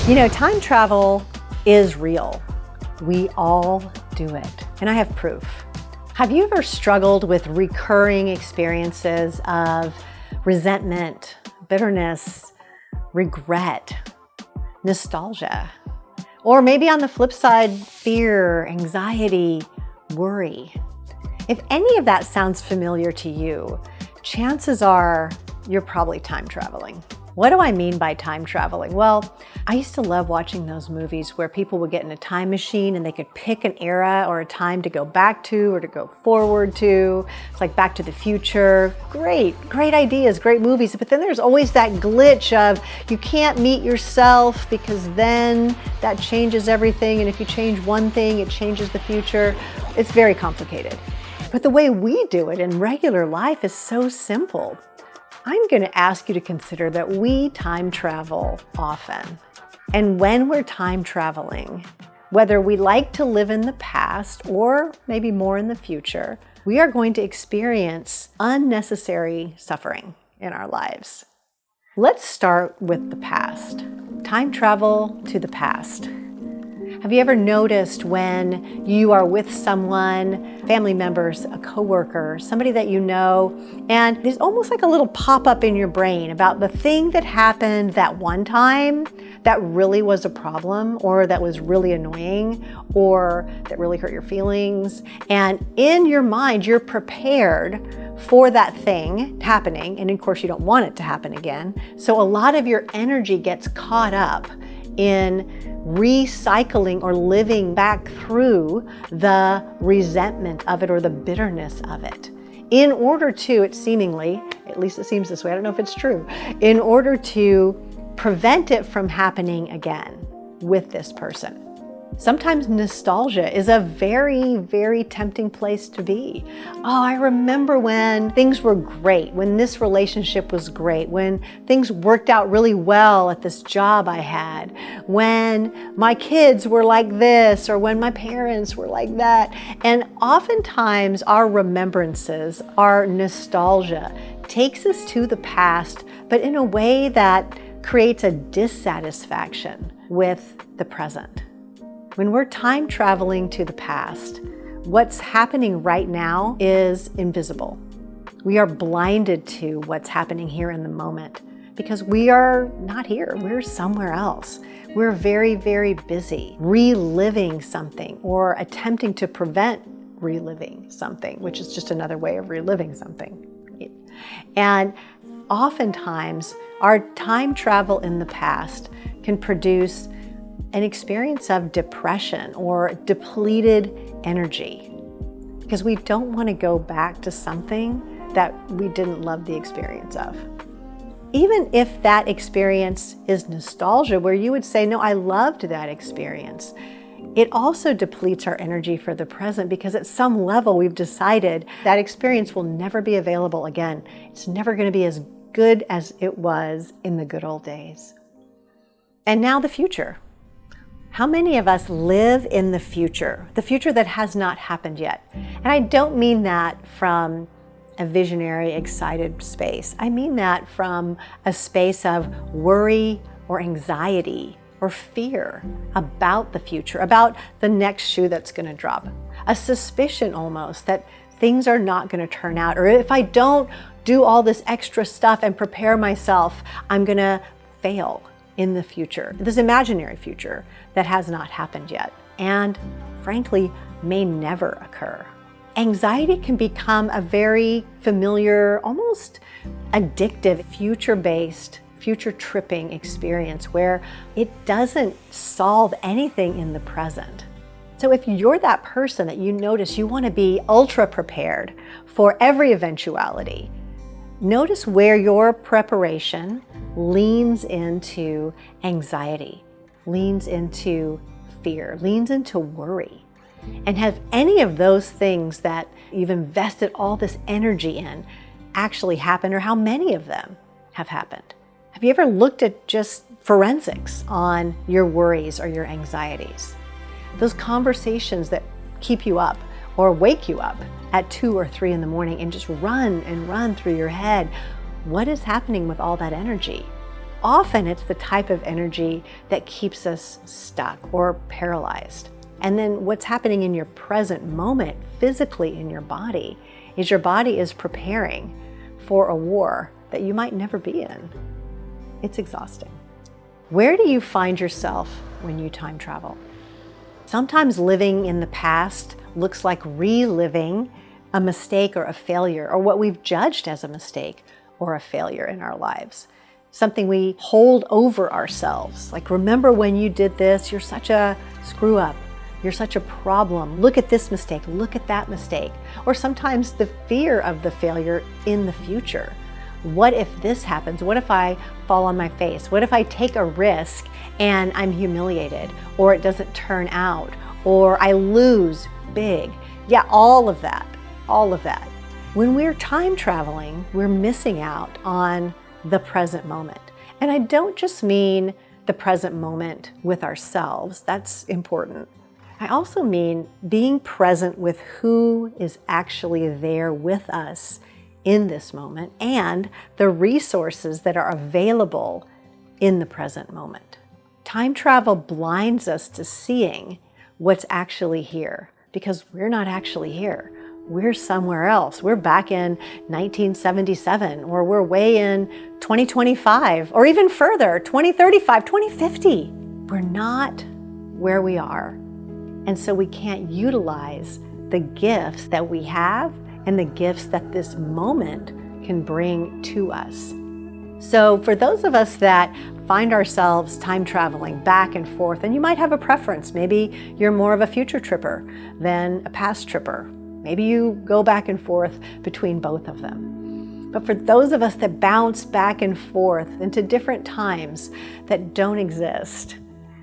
Time travel is real. We all do it. And I have proof. Have you ever struggled with recurring experiences of resentment, bitterness, regret, nostalgia? Or maybe on the flip side, fear, anxiety, worry. If any of that sounds familiar to you, chances are you're probably time traveling. What do I mean by time traveling? Well, I used to love watching those movies where people would get in a time machine and they could pick an era or a time to go back to or to go forward to. It's like Back to the Future. Great ideas, great movies. But then there's always that glitch of you can't meet yourself because then that changes everything. And if you change one thing, it changes the future. It's very complicated. But the way we do it in regular life is so simple. I'm going to ask you to consider that we time travel often. And when we're time traveling, whether we like to live in the past or maybe more in the future, we are going to experience unnecessary suffering in our lives. Let's start with the past. Time travel to the past. Have you ever noticed when you are with someone, family members, a coworker, somebody that you know, and there's almost like a little pop-up in your brain about the thing that happened that one time that really was a problem or that was really annoying or that really hurt your feelings. And in your mind, you're prepared for that thing happening. And of course, you don't want it to happen again. So a lot of your energy gets caught up in recycling or living back through the resentment of it or the bitterness of it. In order to, it seemingly, at least it seems this way, I don't know if it's true, in order to prevent it from happening again with this person. Sometimes nostalgia is a very, very tempting place to be. Oh, I remember when things were great, when this relationship was great, when things worked out really well at this job I had, when my kids were like this, or when my parents were like that. And oftentimes our remembrances, our nostalgia takes us to the past, but in a way that creates a dissatisfaction with the present. When we're time traveling to the past, what's happening right now is invisible. We are blinded to what's happening here in the moment because we are not here. We're somewhere else. We're very, very busy reliving something or attempting to prevent reliving something, which is just another way of reliving something. And oftentimes, our time travel in the past can produce an experience of depression or depleted energy because we don't want to go back to something that we didn't love the experience of. Even if that experience is nostalgia, where you would say, no, I loved that experience, it also depletes our energy for the present because at some level we've decided that experience will never be available again. It's never going to be as good as it was in the good old days. And now the future. How many of us live in the future that has not happened yet? And I don't mean that from a visionary, excited space. I mean that from a space of worry or anxiety or fear about the future, about the next shoe that's going to drop. A suspicion almost that things are not going to turn out, or if I don't do all this extra stuff and prepare myself, I'm going to fail in the future, this imaginary future that has not happened yet, and frankly, may never occur. Anxiety can become a very familiar, almost addictive, future-based, future-tripping experience where it doesn't solve anything in the present. So if you're that person that you notice you want to be ultra prepared for every eventuality, notice where your preparation leans into anxiety, leans into fear, leans into worry. And have any of those things that you've invested all this energy in actually happened, or how many of them have happened? Have you ever looked at just forensics on your worries or your anxieties? Those conversations that keep you up or wake you up at 2 or 3 in the morning and just run and run through your head. What is happening with all that energy? often it's the type of energy that keeps us stuck or paralyzed. And then what's happening in your present moment, physically in your body is preparing for a war that you might never be in. It's exhausting. Where do you find yourself when you time travel? Sometimes living in the past looks like reliving a mistake or a failure, or what we've judged as a mistake or a failure in our lives. Something we hold over ourselves. Like, remember when you did this, you're such a screw up. You're such a problem. Look at this mistake, look at that mistake. Or sometimes the fear of the failure in the future. What if this happens? What if I fall on my face? What if I take a risk and I'm humiliated, or it doesn't turn out, or I lose big? Yeah, all of that. When we're time traveling, we're missing out on the present moment. And I don't just mean the present moment with ourselves. That's important. I also mean being present with who is actually there with us in this moment and the resources that are available in the present moment. Time travel blinds us to seeing what's actually here, because we're not actually here. We're somewhere else. We're back in 1977, or we're way in 2025, or even further, 2035, 2050. We're not where we are. And so we can't utilize the gifts that we have and the gifts that this moment can bring to us. So for those of us that find ourselves time traveling back and forth, and you might have a preference, maybe you're more of a future tripper than a past tripper. Maybe you go back and forth between both of them. But for those of us that bounce back and forth into different times that don't exist,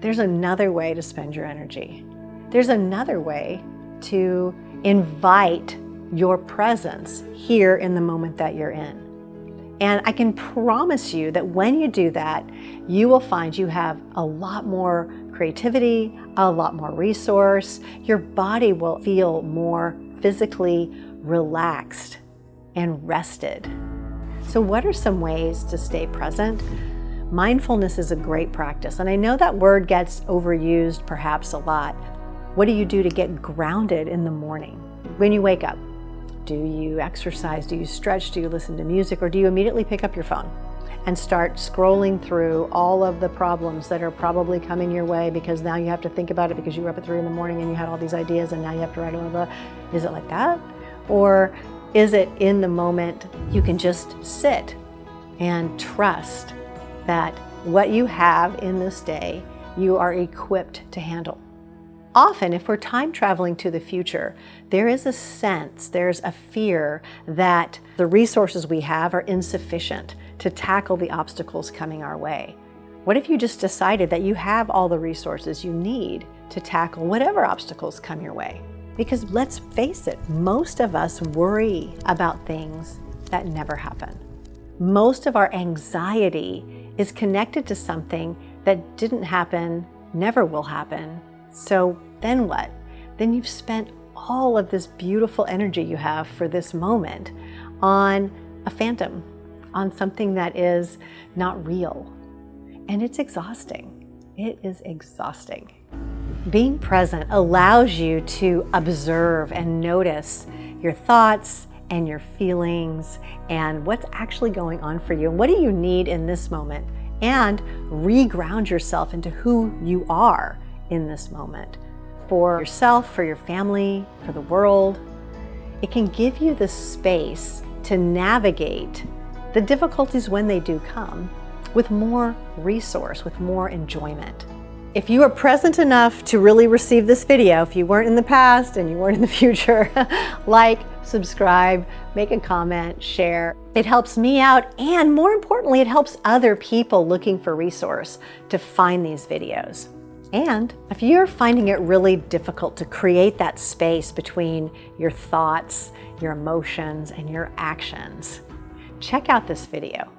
there's another way to spend your energy. There's another way to invite your presence here in the moment that you're in. And I can promise you that when you do that, you will find you have a lot more creativity, a lot more resource. Your body will feel more physically relaxed and rested. So what are some ways to stay present? Mindfulness is a great practice. And I know that word gets overused perhaps a lot. What do you do to get grounded in the morning when you wake up? Do you exercise? Do you stretch? Do you listen to music? Or do you immediately pick up your phone and start scrolling through all of the problems that are probably coming your way, because now you have to think about it because you were up at 3 a.m. and you had all these ideas and now you have to write all the, is it like that? Or is it in the moment you can just sit and trust that what you have in this day, you are equipped to handle? Often, if we're time traveling to the future, there is a sense, there's a fear that the resources we have are insufficient to tackle the obstacles coming our way. What if you just decided that you have all the resources you need to tackle whatever obstacles come your way? Because let's face it, most of us worry about things that never happen. Most of our anxiety is connected to something that didn't happen, never will happen. So then what? Then you've spent all of this beautiful energy you have for this moment on a phantom, on something that is not real. And it's exhausting. It is exhausting. Being present allows you to observe and notice your thoughts and your feelings and what's actually going on for you. What do you need in this moment? And reground yourself into who you are in this moment, for yourself, for your family, for the world. It can give you the space to navigate the difficulties when they do come with more resource, with more enjoyment. If you are present enough to really receive this video, if you weren't in the past and you weren't in the future, like, subscribe, make a comment, share. It helps me out, and more importantly, it helps other people looking for resource to find these videos. And if you're finding it really difficult to create that space between your thoughts, your emotions, and your actions, check out this video.